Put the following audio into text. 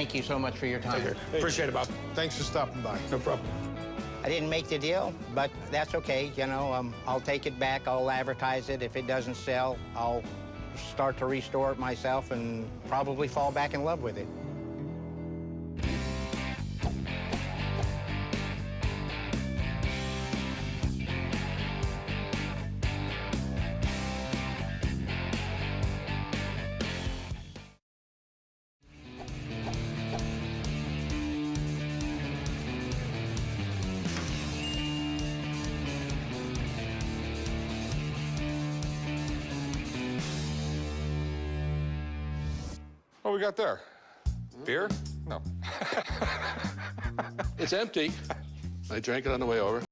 thank you so much for your time. Appreciate it, Bob. Thanks for stopping by. No problem. I didn't make the deal, but that's okay. You know, I'll take it back. I'll advertise it. If it doesn't sell, I'll start to restore it myself and probably fall back in love with it. What we got there? Beer? No. It's empty. I drank it on the way over.